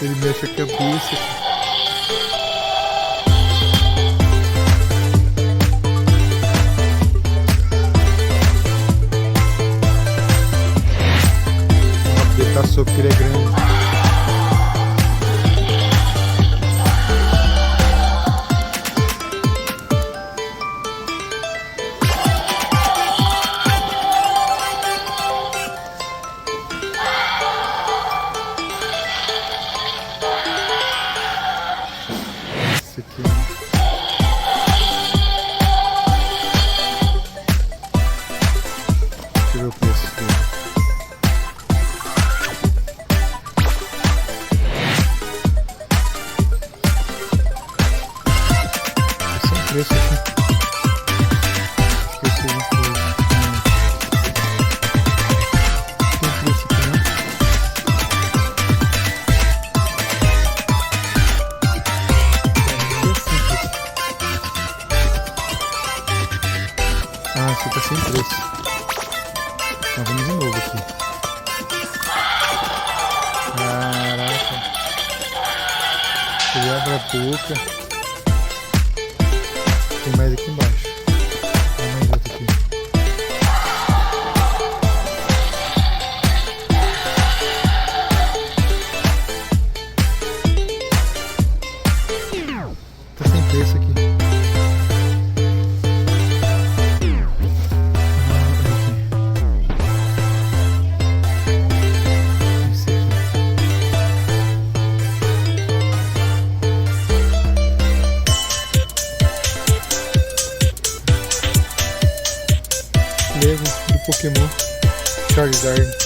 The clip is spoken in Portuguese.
Ele mexe a cabeça. Ele tá soco que ele é grande. Esse aqui. Deixa eu ver o preço dele. Sem preço aqui. Acho que esse aqui. Tem preço aqui, né? Ah, esse tá sem preço. Então vamos de novo aqui. Caraca. Ele abre a boca. Tem mais aqui embaixo. Tem mais outro aqui. Tá sem preço aqui. Lego do Pokémon Charizard.